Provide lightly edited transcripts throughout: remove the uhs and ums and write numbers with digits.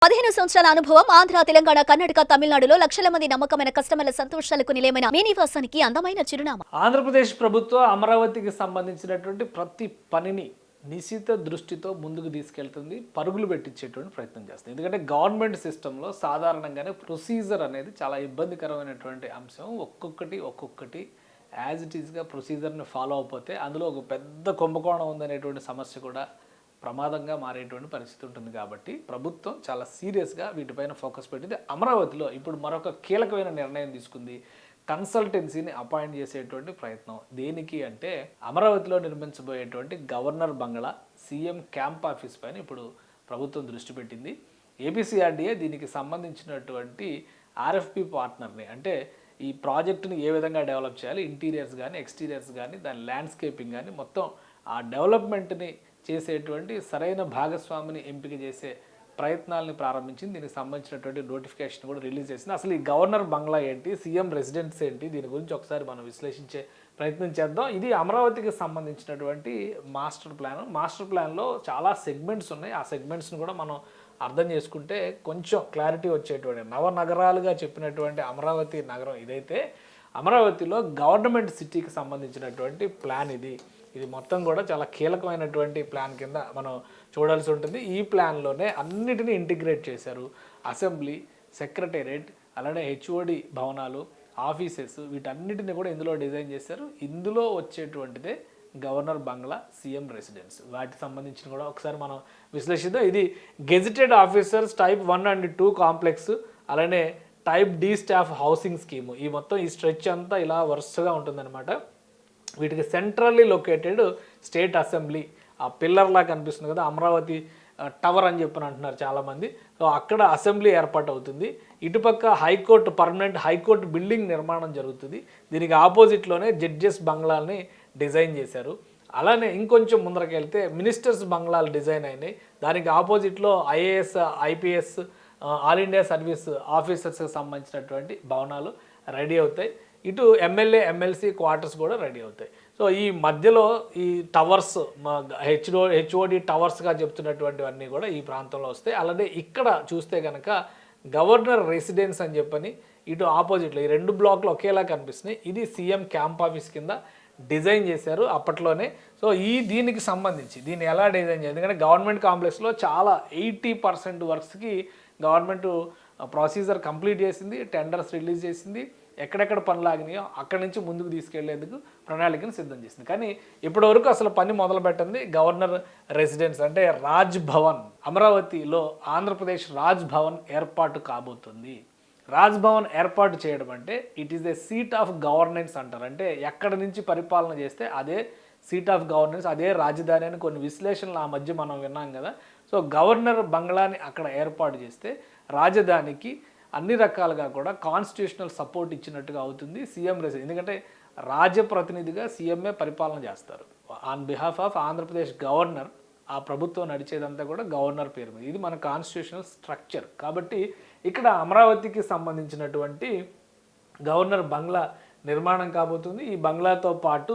15 సంవత్సరాల అనుభవం ఆంధ్ర, తెలంగాణ, కర్ణాటక, తమిళనాడులో లక్షల మంది నమ్మకమైన కస్టమర్ల సంతోషాలకు నిలయమైన మీ నివాసానికి అందమైన చిరునామా. ఆంధ్రప్రదేశ్ ప్రభుత్వం అమరావతికి సంబంధించినటువంటి ప్రతి పనిని నిశిత దృష్టితో ముందుకు తీసుకెళ్తుంది, పరుగులు పెట్టించేటువంటి ప్రయత్నం చేస్తుంది. ఎందుకంటే గవర్నమెంట్ సిస్టంలో సాధారణంగానే ప్రొసీజర్ అనేది చాలా ఇబ్బందికరమైనటువంటి అంశం. ఒక్కొక్కటి యాజ్ ఇట్ ఈస్గా ప్రొసీజర్ని ఫాలో అయిపోతే అందులో ఒక పెద్ద కుంభకోణం ఉందనేటువంటి సమస్య కూడా ప్రమాదంగా మారేటువంటి పరిస్థితి ఉంటుంది. కాబట్టి ప్రభుత్వం చాలా సీరియస్గా వీటిపైన ఫోకస్ పెట్టింది. అమరావతిలో ఇప్పుడు మరొక కీలకమైన నిర్ణయం తీసుకుంది. కన్సల్టెన్సీని అపాయింట్ చేసేటువంటి ప్రయత్నం. దేనికి అంటే అమరావతిలో నిర్మించబోయేటువంటి governor bungalow, CM camp office పైన ఇప్పుడు ప్రభుత్వం దృష్టి పెట్టింది. ఏపీసీఆర్డీఏ దీనికి సంబంధించినటువంటి ఆర్ఎఫ్పి పార్ట్నర్ని, అంటే ఈ ప్రాజెక్టుని ఏ విధంగా డెవలప్ చేయాలి, ఇంటీరియర్స్ కానీ ఎక్స్టీరియర్స్ కానీ దాని ల్యాండ్స్కేపింగ్ కానీ మొత్తం ఆ డెవలప్మెంట్ని చేసేటువంటి సరైన భాగస్వామిని ఎంపిక చేసే ప్రయత్నాలని ప్రారంభించింది. దీనికి సంబంధించినటువంటి నోటిఫికేషన్ కూడా రిలీజ్ చేసింది. అసలు ఈ గవర్నర్ బంగ్లా ఏంటి, సీఎం రెసిడెన్స్ ఏంటి, దీని గురించి ఒకసారి మనం విశ్లేషించే ప్రయత్నం చేద్దాం. ఇది అమరావతికి సంబంధించినటువంటి మాస్టర్ ప్లాన్. మాస్టర్ ప్లాన్లో చాలా సెగ్మెంట్స్ ఉన్నాయి. ఆ సెగ్మెంట్స్ని కూడా మనం అర్థం చేసుకుంటే కొంచెం క్లారిటీ వచ్చేటువంటి నవనగరాలుగా చెప్పినటువంటి అమరావతి నగరం ఇదైతే, అమరావతిలో గవర్నమెంట్ సిటీకి సంబంధించినటువంటి ప్లాన్ ఇది మొత్తం కూడా చాలా కీలకమైనటువంటి ప్లాన్ కింద మనం చూడాల్సి ఉంటుంది. ఈ ప్లాన్లోనే అన్నిటినీ ఇంటిగ్రేట్ చేశారు. అసెంబ్లీ, సెక్రటేరియట్, అలానే హెచ్ఓడి భవనాలు, ఆఫీసెస్, వీటన్నిటిని కూడా ఇందులో డిజైన్ చేశారు. ఇందులో వచ్చేటువంటిదే గవర్నర్ బంగ్లా, సీఎం రెసిడెన్స్. వాటికి సంబంధించిన కూడా ఒకసారి మనం విశ్లేషిద్దాం. ఇది gazetted officers type 1 and 2 complex, అలానే type D staff housing scheme. ఈ మొత్తం ఈ స్ట్రెచ్ అంతా ఇలా వరుసగా ఉంటుందన్నమాట. వీటికి సెంట్రల్లీ లొకేటెడ్ స్టేట్ అసెంబ్లీ, ఆ పిల్లర్లా కనిపిస్తుంది కదా, అమరావతి టవర్ అని చెప్పని అంటున్నారు చాలామంది. సో అక్కడ అసెంబ్లీ ఏర్పాటు అవుతుంది. ఇటుపక్క హైకోర్టు, పర్మనెంట్ హైకోర్టు బిల్డింగ్ నిర్మాణం జరుగుతుంది. దీనికి ఆపోజిట్లోనే జడ్జెస్ బంగ్లాల్ని డిజైన్ చేశారు. అలానే ఇంకొంచెం ముందరకి వెళ్తే మినిస్టర్స్ బంగ్లాలు డిజైన్ అయినాయి. దానికి ఆపోజిట్లో IAS, IPS, all India service ఆఫీసర్స్కి సంబంధించినటువంటి భవనాలు రెడీ అవుతాయి. ఇటు ఎమ్మెల్యే, ఎమ్మెల్సీ క్వార్టర్స్ కూడా రెడీ అవుతాయి. సో ఈ మధ్యలో ఈ టవర్స్, హెచ్ఓడి టవర్స్గా చెప్తున్నటువంటివన్నీ కూడా ఈ ప్రాంతంలో వస్తాయి. అలానే ఇక్కడ చూస్తే కనుక గవర్నర్ రెసిడెన్స్ అని చెప్పని ఇటు ఆపోజిట్లో ఈ 2 బ్లాక్లు ఒకేలా కనిపిస్తున్నాయి. ఇది సీఎం క్యాంప్ ఆఫీస్ కింద డిజైన్ చేశారు అప్పట్లోనే. సో దీనికి సంబంధించి దీన్ని ఎలా డిజైన్ చేయాలి, ఎందుకంటే గవర్నమెంట్ కాంప్లెక్స్లో చాలా 80% వర్క్స్కి గవర్నమెంట్ ప్రొసీజర్ కంప్లీట్ చేసింది, టెండర్స్ రిలీజ్ చేసింది. ఎక్కడెక్కడ పనులు ఆగినాయో అక్కడి నుంచి ముందుకు తీసుకెళ్లేందుకు ప్రణాళికను సిద్ధం చేసింది. కానీ ఇప్పటివరకు అసలు పని మొదలు పెట్టింది గవర్నర్ రెసిడెన్స్, అంటే రాజ్ భవన్. అమరావతిలో ఆంధ్రప్రదేశ్ రాజ్ భవన్ ఏర్పాటు కాబోతుంది. రాజ్ భవన్ ఏర్పాటు చేయడం అంటే it is a seat of governance అంటారు. అంటే ఎక్కడి నుంచి పరిపాలన చేస్తే అదే సీట్ ఆఫ్ గవర్నెన్స్, అదే రాజధాని అని కొన్ని విశ్లేషణలు ఆ మధ్య మనం విన్నాం కదా. సో గవర్నర్ బంగ్లాని అక్కడ ఏర్పాటు చేస్తే రాజధానికి అన్ని రకాలుగా కూడా కాన్స్టిట్యూషనల్ సపోర్ట్ ఇచ్చినట్టుగా అవుతుంది సీఎం రెసిడెన్స్. ఎందుకంటే రాజప్రతినిధిగా సీఎంఏ పరిపాలన చేస్తారు on behalf of Andhra Pradesh governor. ఆ ప్రభుత్వం నడిచేదంతా కూడా గవర్నర్ పేరు మీద. ఇది మన కాన్స్టిట్యూషనల్ స్ట్రక్చర్. కాబట్టి ఇక్కడ అమరావతికి సంబంధించినటువంటి గవర్నర్ బంగ్లా నిర్మాణం కాబోతుంది. ఈ బంగ్లాతో పాటు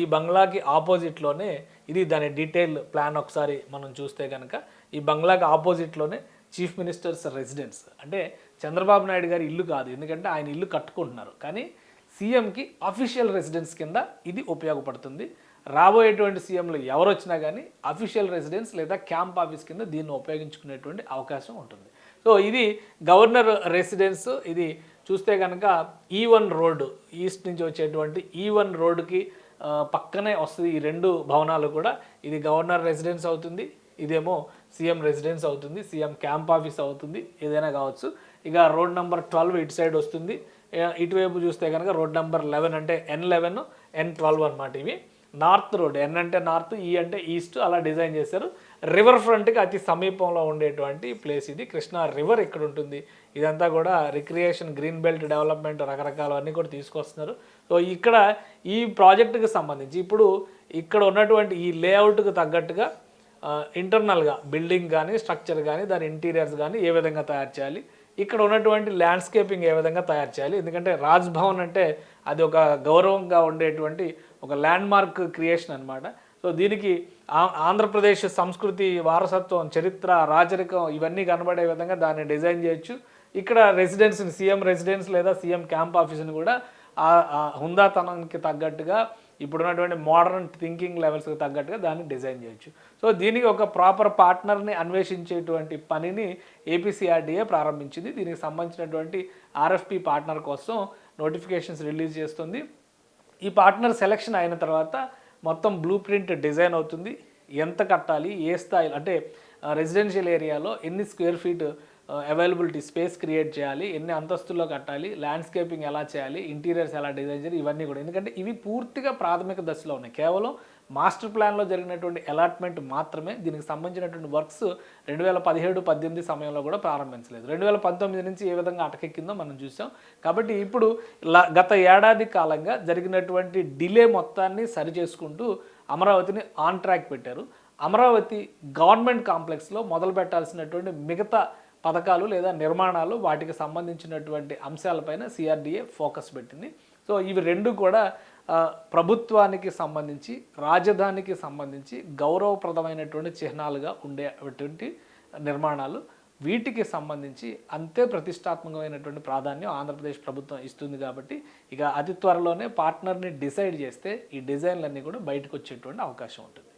ఈ బంగ్లాకి ఆపోజిట్లోనే, ఇది దాని డీటెయిల్ ప్లాన్ ఒకసారి మనం చూస్తే కనుక, ఈ బంగ్లాకి ఆపోజిట్లోనే చీఫ్ మినిస్టర్స్ రెసిడెన్స్. అంటే చంద్రబాబు నాయుడు గారి ఇల్లు కాదు, ఎందుకంటే ఆయన ఇల్లు కట్టుకుంటున్నారు. కానీ సీఎంకి అఫీషియల్ రెసిడెన్స్ కింద ఇది ఉపయోగపడుతుంది. రాబోయేటువంటి సీఎంలు ఎవరు వచ్చినా కానీ అఫీషియల్ రెసిడెన్స్ లేదా క్యాంప్ ఆఫీస్ కింద దీన్ని ఉపయోగించుకునేటువంటి అవకాశం ఉంటుంది. సో ఇది గవర్నర్ రెసిడెన్స్. ఇది చూస్తే కనుక E1 రోడ్డు, ఈస్ట్ నుంచి వచ్చేటువంటి E1 రోడ్డుకి పక్కనే వస్తుంది ఈ 2 భవనాలు కూడా. ఇది గవర్నర్ రెసిడెన్స్ అవుతుంది, ఇదేమో సీఎం రెసిడెన్స్ అవుతుంది, సీఎం క్యాంప్ ఆఫీస్ అవుతుంది, ఏదైనా కావచ్చు. ఇక రోడ్ నెంబర్ 12 ఇటు సైడ్ వస్తుంది. ఇటువైపు చూస్తే కనుక రోడ్ నెంబర్ 11 అంటే N11, N12 అనమాట. ఇవి నార్త్ రోడ్, N అంటే నార్త్, ఈ అంటే ఈస్ట్, అలా డిజైన్ చేశారు. రివర్ ఫ్రంట్కి అతి సమీపంలో ఉండేటువంటి ప్లేస్ ఇది. కృష్ణా రివర్ ఇక్కడ ఉంటుంది. ఇదంతా కూడా రిక్రియేషన్, గ్రీన్ బెల్ట్ డెవలప్మెంట్, రకరకాలవన్నీ కూడా తీసుకొస్తున్నారు. సో ఇక్కడ ఈ ప్రాజెక్టుకి సంబంధించి ఇప్పుడు ఇక్కడ ఉన్నటువంటి ఈ లేఅవుట్కి తగ్గట్టుగా ఇంటర్నల్గా బిల్డింగ్ కానీ, స్ట్రక్చర్ కానీ, దాని ఇంటీరియర్స్ కానీ ఏ విధంగా తయారు చేయాలి, ఇక్కడ ఉన్నటువంటి ల్యాండ్స్కేపింగ్ ఏ విధంగా తయారు చేయాలి. ఎందుకంటే రాజ్ భవన్ అంటే అది ఒక గౌరవంగా ఉండేటువంటి ఒక ల్యాండ్ మార్క్ క్రియేషన్ అనమాట. సో దీనికి ఆంధ్రప్రదేశ్ సంస్కృతి, వారసత్వం, చరిత్ర, రాజరికం ఇవన్నీ కనబడే విధంగా దాన్ని డిజైన్ చేయొచ్చు. ఇక్కడ రెసిడెన్స్ని, సీఎం రెసిడెన్స్ లేదా సీఎం క్యాంప్ ఆఫీస్ని కూడా ఆ హుందాతనానికి తగ్గట్టుగా, ఇప్పుడున్నటువంటి మోడర్న్ థింకింగ్ లెవెల్స్కి తగ్గట్టుగా దాన్ని డిజైన్ చేయొచ్చు. సో దీనికి ఒక ప్రాపర్ పార్ట్నర్ని అన్వేషించేటువంటి పనిని ఏపీసీఆర్డీఏ ప్రారంభించింది. దీనికి సంబంధించినటువంటి ఆర్ఎఫ్పి పార్ట్నర్ కోసం నోటిఫికేషన్స్ రిలీజ్ చేస్తుంది. ఈ పార్ట్నర్ సెలెక్షన్ అయిన తర్వాత మొత్తం బ్లూ ప్రింట్ డిజైన్ అవుతుంది. ఎంత కట్టాలి, ఏ స్థాయిలో, అంటే రెసిడెన్షియల్ ఏరియాలో ఎన్ని square feet availability space create చేయాలి, ఎన్ని అంతస్తుల్లో కట్టాలి, ల్యాండ్స్కేపింగ్ ఎలా చేయాలి, ఇంటీరియర్స్ ఎలా డిజైన్ చేయాలి, ఇవన్నీ కూడా. ఎందుకంటే ఇవి పూర్తిగా ప్రాథమిక దశలో ఉన్నాయి. కేవలం మాస్టర్ ప్లాన్లో జరిగినటువంటి అలాట్మెంట్ మాత్రమే. దీనికి సంబంధించినటువంటి వర్క్స్ 2017-18 సమయంలో కూడా ప్రారంభించలేదు. 2019 నుంచి ఏ విధంగా అటకెక్కిందో మనం చూసాం. కాబట్టి ఇప్పుడు గత ఏడాది కాలంగా జరిగినటువంటి డిలే మొత్తాన్ని సరిచేసుకుంటూ అమరావతిని ఆన్ ట్రాక్ పెట్టారు. అమరావతి గవర్నమెంట్ కాంప్లెక్స్లో మొదలు పెట్టాల్సినటువంటి మిగతా పథకాలు లేదా నిర్మాణాలు, వాటికి సంబంధించినటువంటి అంశాలపైన సిఆర్డీఏ ఫోకస్ పెట్టింది. సో ఇవి రెండు కూడా ప్రభుత్వానికి సంబంధించి, రాజధానికి సంబంధించి గౌరవప్రదమైనటువంటి చిహ్నాలుగా ఉండేటువంటి నిర్మాణాలు. వీటికి సంబంధించి అంతే ప్రతిష్టాత్మకమైనటువంటి ప్రాధాన్యం ఆంధ్రప్రదేశ్ ప్రభుత్వం ఇస్తుంది. కాబట్టి ఇక అతి త్వరలోనే పార్ట్నర్ని డిసైడ్ చేస్తే ఈ డిజైన్లన్నీ కూడా బయటకు వచ్చేటువంటి అవకాశం ఉంటుంది.